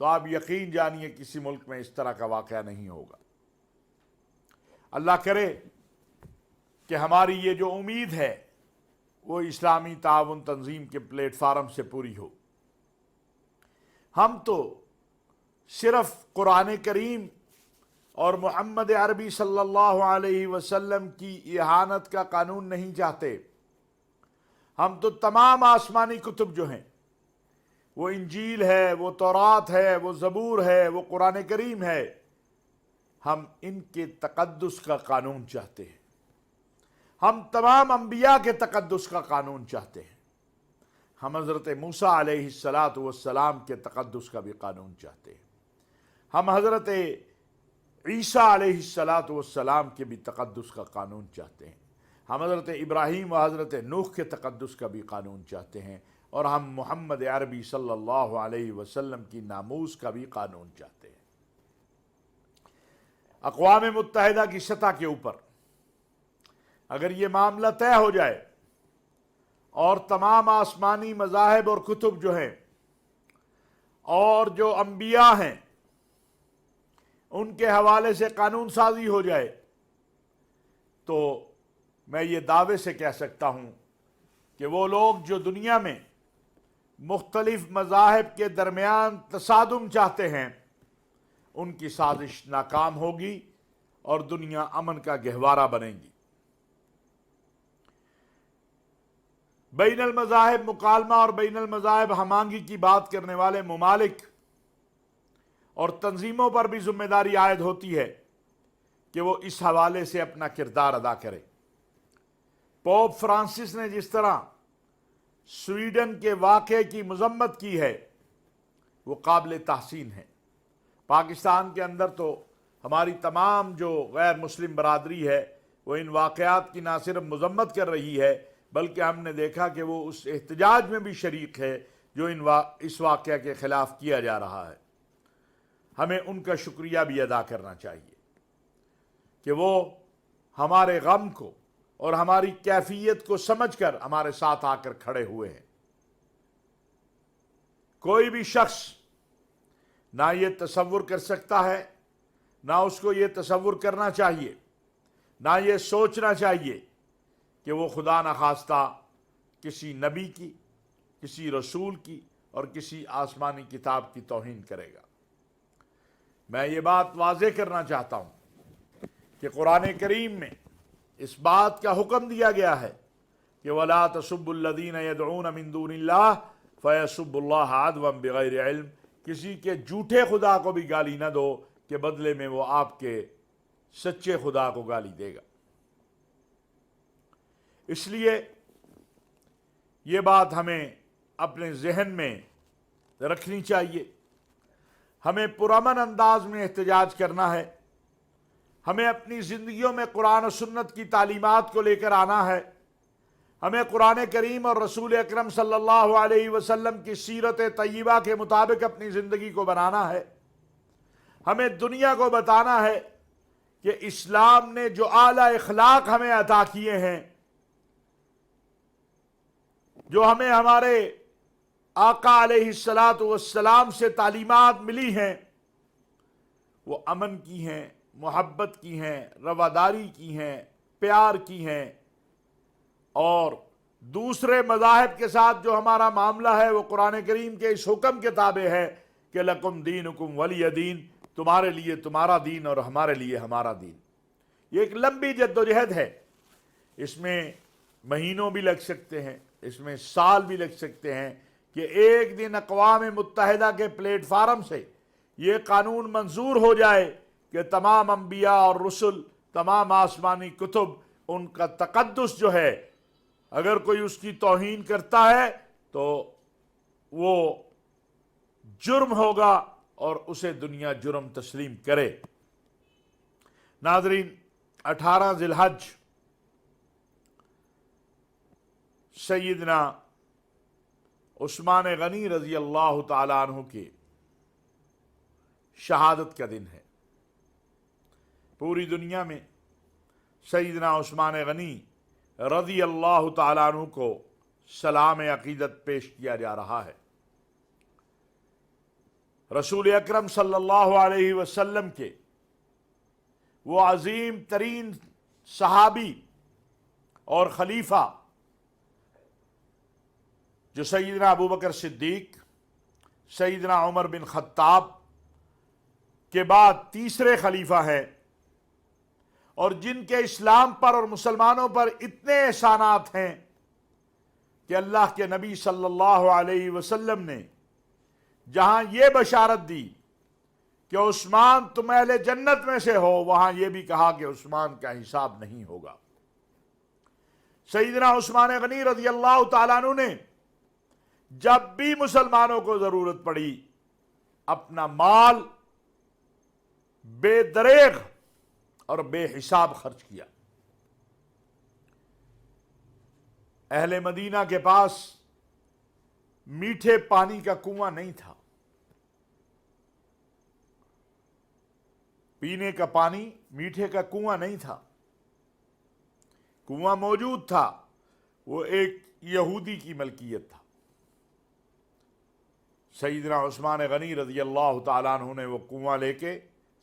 تو آپ یقین جانیے کسی ملک میں اس طرح کا واقعہ نہیں ہوگا۔ اللہ کرے کہ ہماری یہ جو امید ہے وہ اسلامی تعاون تنظیم کے پلیٹ فارم سے پوری ہو۔ ہم تو صرف قرآن کریم اور محمد عربی صلی اللہ علیہ وسلم کی اہانت کا قانون نہیں چاہتے، ہم تو تمام آسمانی کتب جو ہیں، وہ انجیل ہے، وہ تورات ہے، وہ زبور ہے، وہ قرآن کریم ہے، ہم ان کے تقدس کا قانون چاہتے ہیں۔ ہم تمام انبیاء کے تقدس کا قانون چاہتے ہیں۔ ہم حضرت موسیٰ علیہ السلام کے تقدس کا بھی قانون چاہتے ہیں۔ ہم حضرت عیسیٰ علیہ السلام کے بھی تقدس کا قانون چاہتے ہیں۔ ہم حضرت ابراہیم و حضرت نوح کے تقدس کا بھی قانون چاہتے ہیں، اور ہم محمد عربی صلی اللہ علیہ وسلم کی ناموس کا بھی قانون چاہتے ہیں۔ اقوام متحدہ کی سطح کے اوپر اگر یہ معاملہ طے ہو جائے اور تمام آسمانی مذاہب اور کتب جو ہیں اور جو انبیاء ہیں ان کے حوالے سے قانون سازی ہو جائے، تو میں یہ دعوے سے کہہ سکتا ہوں کہ وہ لوگ جو دنیا میں مختلف مذاہب کے درمیان تصادم چاہتے ہیں، ان کی سازش ناکام ہوگی اور دنیا امن کا گہوارہ بنے گی۔ بین المذاہب مکالمہ اور بین المذاہب ہمانگی کی بات کرنے والے ممالک اور تنظیموں پر بھی ذمہ داری عائد ہوتی ہے کہ وہ اس حوالے سے اپنا کردار ادا کرے۔ پوپ فرانسس نے جس طرح سویڈن کے واقعے کی مذمت کی ہے وہ قابل تحسین ہے۔ پاکستان کے اندر تو ہماری تمام جو غیر مسلم برادری ہے وہ ان واقعات کی نہ صرف مذمت کر رہی ہے بلکہ ہم نے دیکھا کہ وہ اس احتجاج میں بھی شریک ہے جو اس واقعہ کے خلاف کیا جا رہا ہے۔ ہمیں ان کا شکریہ بھی ادا کرنا چاہیے کہ وہ ہمارے غم کو اور ہماری کیفیت کو سمجھ کر ہمارے ساتھ آ کر کھڑے ہوئے ہیں۔ کوئی بھی شخص نہ یہ تصور کر سکتا ہے، نہ اس کو یہ تصور کرنا چاہیے، نہ یہ سوچنا چاہیے کہ وہ خدا نخواستہ کسی نبی کی، کسی رسول کی اور کسی آسمانی کتاب کی توہین کرے گا۔ میں یہ بات واضح کرنا چاہتا ہوں کہ قرآن کریم میں اس بات کا حکم دیا گیا ہے کہ وَلَا تَسُبُّوا الَّذِينَ يَدْعُونَ مِن دُونِ اللَّهِ فَيَسُبُّوا اللَّهَ عَدْوًا بِغَيْرِ علم۔ کسی کے جھوٹے خدا کو بھی گالی نہ دو کہ بدلے میں وہ آپ کے سچے خدا کو گالی دے گا۔ اس لیے یہ بات ہمیں اپنے ذہن میں رکھنی چاہیے۔ ہمیں پرامن انداز میں احتجاج کرنا ہے، ہمیں اپنی زندگیوں میں قرآن و سنت کی تعلیمات کو لے کر آنا ہے، ہمیں قرآن کریم اور رسول اکرم صلی اللہ علیہ وسلم کی سیرت طیبہ کے مطابق اپنی زندگی کو بنانا ہے۔ ہمیں دنیا کو بتانا ہے کہ اسلام نے جو اعلیٰ اخلاق ہمیں عطا کیے ہیں، جو ہمیں ہمارے آقا علیہ السلام سے تعلیمات ملی ہیں، وہ امن کی ہیں، محبت کی ہیں، رواداری کی ہیں، پیار کی ہیں، اور دوسرے مذاہب کے ساتھ جو ہمارا معاملہ ہے وہ قرآن کریم کے اس حکم کے تابع ہے کہ لکم دینکم ولی دین، تمہارے لیے تمہارا دین اور ہمارے لیے ہمارا دین۔ یہ ایک لمبی جدوجہد ہے، اس میں مہینوں بھی لگ سکتے ہیں، اس میں سال بھی لگ سکتے ہیں کہ ایک دن اقوام متحدہ کے پلیٹ فارم سے یہ قانون منظور ہو جائے کہ تمام انبیاء اور رسل، تمام آسمانی کتب، ان کا تقدس جو ہے اگر کوئی اس کی توہین کرتا ہے تو وہ جرم ہوگا اور اسے دنیا جرم تسلیم کرے۔ ناظرین، 18 ذی الحج سیدنا عثمان غنی رضی اللہ تعالیٰ عنہ کی شہادت کا دن ہے۔ پوری دنیا میں سیدنا عثمان غنی رضی اللہ تعالیٰ عنہ کو سلام عقیدت پیش کیا جا رہا ہے۔ رسول اکرم صلی اللہ علیہ وسلم کے وہ عظیم ترین صحابی اور خلیفہ جو سیدنا ابو بکر صدیق، سیدنا عمر بن خطاب کے بعد تیسرے خلیفہ ہیں، اور جن کے اسلام پر اور مسلمانوں پر اتنے احسانات ہیں کہ اللہ کے نبی صلی اللہ علیہ وسلم نے جہاں یہ بشارت دی کہ عثمان تم اہل جنت میں سے ہو، وہاں یہ بھی کہا کہ عثمان کا حساب نہیں ہوگا۔ سیدنا عثمان غنی رضی اللہ تعالیٰ عنہ نے جب بھی مسلمانوں کو ضرورت پڑی اپنا مال بے دریغ اور بے حساب خرچ کیا۔ اہل مدینہ کے پاس میٹھے پانی کا کنواں نہیں تھا، پینے کا پانی میٹھے کا کنواں نہیں تھا۔ کنواں موجود تھا، وہ ایک یہودی کی ملکیت تھا۔ سیدنا عثمان غنی رضی اللہ تعالیٰ عنہ نے وہ کنواں لے کے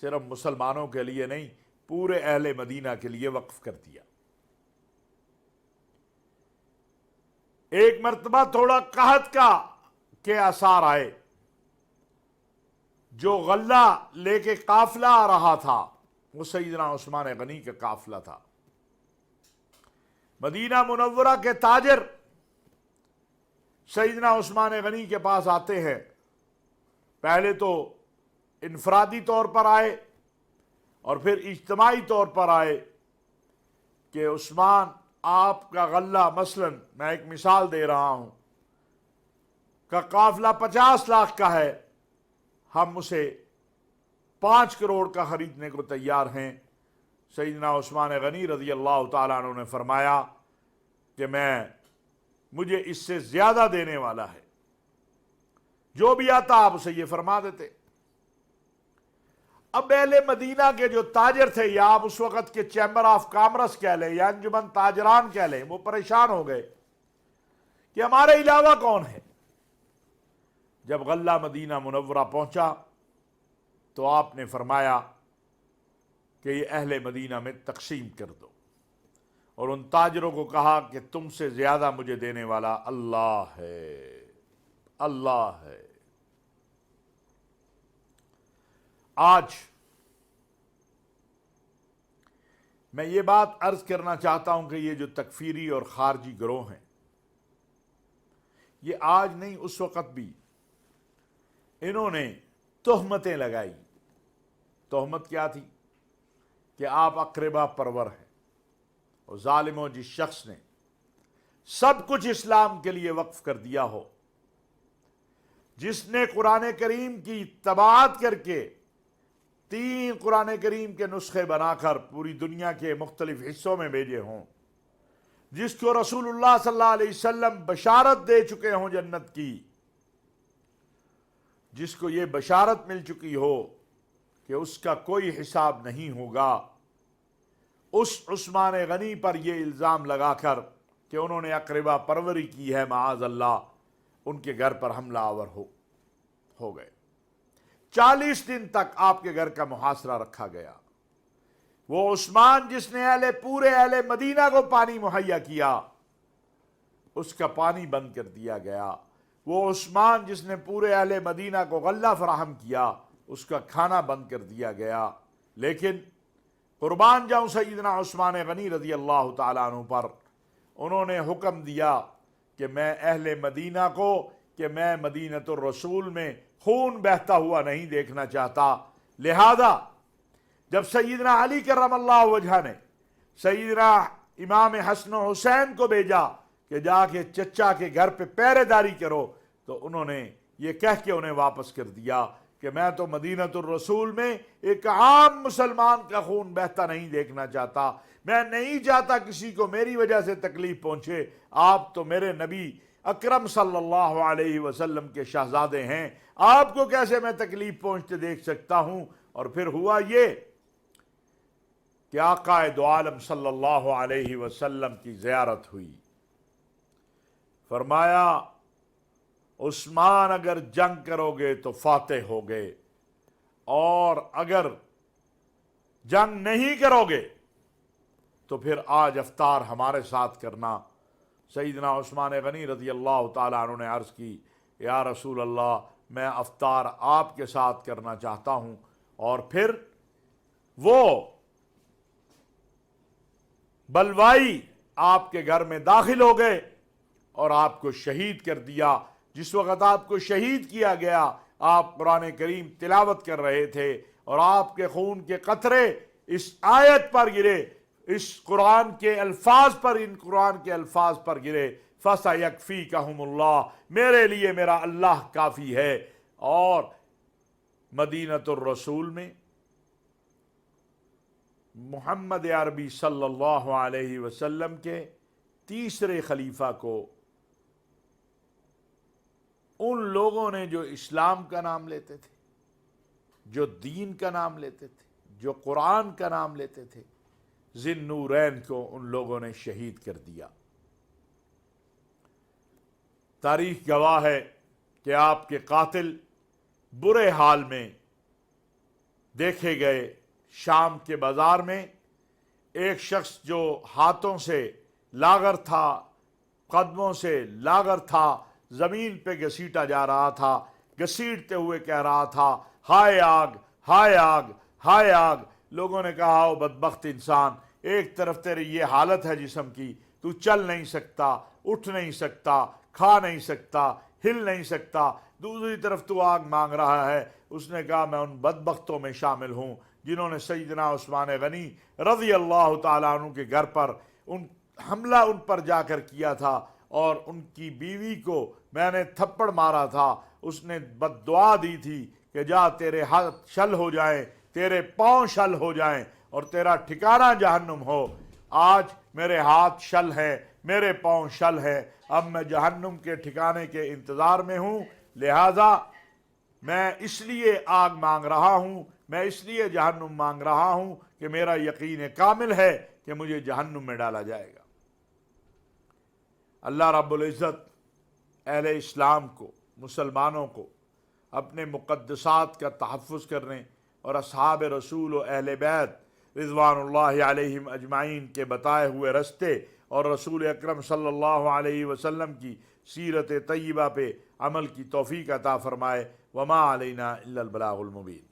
صرف مسلمانوں کے لیے نہیں، پورے اہل مدینہ کے لیے وقف کر دیا۔ ایک مرتبہ تھوڑا قحط کے آثار آئے، جو غلہ لے کے قافلہ آ رہا تھا وہ سیدنا عثمان غنی کا قافلہ تھا۔ مدینہ منورہ کے تاجر سیدنا عثمان غنی کے پاس آتے ہیں، پہلے تو انفرادی طور پر آئے اور پھر اجتماعی طور پر آئے کہ عثمان آپ کا غلہ، مثلا میں ایک مثال دے رہا ہوں، کا قافلہ 50 لاکھ کا ہے، ہم اسے 5 کروڑ کا خریدنے کو تیار ہیں۔ سیدنا عثمان غنی رضی اللہ تعالیٰ عنہ نے فرمایا کہ مجھے اس سے زیادہ دینے والا ہے، جو بھی آتا آپ اسے یہ فرما دیتے۔ اب اہل مدینہ کے جو تاجر تھے، یا آپ اس وقت کے چیمبر آف کامرس کہہ لیں یا انجمن تاجران کہہ لیں، وہ پریشان ہو گئے کہ ہمارے علاوہ کون ہے۔ جب غلہ مدینہ منورہ پہنچا تو آپ نے فرمایا کہ یہ اہل مدینہ میں تقسیم کر دو، اور ان تاجروں کو کہا کہ تم سے زیادہ مجھے دینے والا اللہ ہے، اللہ ہے۔ آج میں یہ بات عرض کرنا چاہتا ہوں کہ یہ جو تکفیری اور خارجی گروہ ہیں، یہ آج نہیں، اس وقت بھی انہوں نے تہمتیں لگائی۔ تہمت کیا تھی؟ کہ آپ اقربا پرور ہیں، اور ظالموں جس شخص نے سب کچھ اسلام کے لیے وقف کر دیا ہو، جس نے قرآن کریم کی طباعت کر کے 3 قرآن کریم کے نسخے بنا کر پوری دنیا کے مختلف حصوں میں بھیجے ہوں، جس کو رسول اللہ صلی اللہ علیہ وسلم بشارت دے چکے ہوں جنت کی، جس کو یہ بشارت مل چکی ہو کہ اس کا کوئی حساب نہیں ہوگا، اس عثمان غنی پر یہ الزام لگا کر کہ انہوں نے اقربا پروری کی ہے، معاذ اللہ، ان کے گھر پر حملہ آور ہو گئے۔ 40 دن تک آپ کے گھر کا محاصرہ رکھا گیا۔ وہ عثمان جس نے پورے اہل مدینہ کو پانی مہیا کیا، اس کا پانی بند کر دیا گیا۔ وہ عثمان جس نے پورے اہل مدینہ کو غلہ فراہم کیا، اس کا کھانا بند کر دیا گیا۔ لیکن قربان جاؤں سیدنا عثمان غنی رضی اللہ تعالیٰ عنہ پر، انہوں نے حکم دیا کہ میں اہل مدینہ کو، کہ میں مدینۃ الرسول میں خون بہتا ہوا نہیں دیکھنا چاہتا۔ لہذا جب سیدنا علی کرم اللہ وجہہ نے سیدنا امام حسن و حسین کو بھیجا کہ جا کے چچا کے گھر پہ پہرے داری کرو، تو انہوں نے یہ کہہ کے انہیں واپس کر دیا کہ میں تو مدینۃ الرسول میں ایک عام مسلمان کا خون بہتا نہیں دیکھنا چاہتا، میں نہیں چاہتا کسی کو میری وجہ سے تکلیف پہنچے، آپ تو میرے نبی اکرم صلی اللہ علیہ وسلم کے شہزادے ہیں، آپ کو کیسے میں تکلیف پہنچتے دیکھ سکتا ہوں۔ اور پھر ہوا یہ کہ آقا دو عالم صلی اللہ علیہ وسلم کی زیارت ہوئی۔ فرمایا عثمان اگر جنگ کرو گے تو فاتح ہوگے، اور اگر جنگ نہیں کرو گے تو پھر آج افطار ہمارے ساتھ کرنا۔ سیدنا عثمان غنی رضی اللہ تعالیٰ عنہ نے عرض کی، یا رسول اللہ، میں افطار آپ کے ساتھ کرنا چاہتا ہوں۔ اور پھر وہ بلوائی آپ کے گھر میں داخل ہو گئے اور آپ کو شہید کر دیا۔ جس وقت آپ کو شہید کیا گیا، آپ قرآن کریم تلاوت کر رہے تھے اور آپ کے خون کے قطرے اس آیت پر گرے، اس قرآن کے الفاظ پر، ان قرآن کے الفاظ پر گرے، فَسَيَكْفِيكَهُمُ اللَّهُ، میرے لیے میرا اللہ کافی ہے۔ اور مدینۃ الرسول میں محمد عربی صلی اللہ علیہ وسلم کے تیسرے خلیفہ کو ان لوگوں نے جو اسلام کا نام لیتے تھے، جو دین کا نام لیتے تھے، جو قرآن کا نام لیتے تھے، ذی النورین کو ان لوگوں نے شہید کر دیا۔ تاریخ گواہ ہے کہ آپ کے قاتل برے حال میں دیکھے گئے۔ شام کے بازار میں ایک شخص جو ہاتھوں سے لاغر تھا، قدموں سے لاغر تھا، زمین پہ گھسیٹا جا رہا تھا، گھسیٹتے ہوئے کہہ رہا تھا، ہائے آگ، ہائے آگ، ہائے آگ۔ لوگوں نے کہا، او بدبخت انسان، ایک طرف تیری یہ حالت ہے جسم کی، تو چل نہیں سکتا، اٹھ نہیں سکتا، کھا نہیں سکتا، ہل نہیں سکتا، دوسری طرف تو آگ مانگ رہا ہے۔ اس نے کہا، میں ان بدبختوں میں شامل ہوں جنہوں نے سیدنا عثمان غنی رضی اللہ تعالیٰ عنہ کے گھر پر حملہ ان پر جا کر کیا تھا، اور ان کی بیوی کو میں نے تھپڑ مارا تھا۔ اس نے بد دعا دی تھی کہ جا، تیرے ہاتھ شل ہو جائیں، تیرے پاؤں شل ہو جائیں، اور تیرا ٹھکانہ جہنم ہو۔ آج میرے ہاتھ شل ہیں، میرے پاؤں شل ہیں، اب میں جہنم کے ٹھکانے کے انتظار میں ہوں، لہٰذا میں اس لیے آگ مانگ رہا ہوں، میں اس لیے جہنم مانگ رہا ہوں کہ میرا یقین کامل ہے کہ مجھے جہنم میں ڈالا جائے گا۔ اللہ رب العزت اہل اسلام کو، مسلمانوں کو اپنے مقدسات کا تحفظ کرنے اور اصحاب رسول و اہل بیت رضوان اللہ علیہم اجمعین کے بتائے ہوئے رستے اور رسول اکرم صلی اللہ علیہ وسلم کی سیرت طیبہ پہ عمل کی توفیق عطا فرمائے۔ وما علینا الا البلاغ المبین۔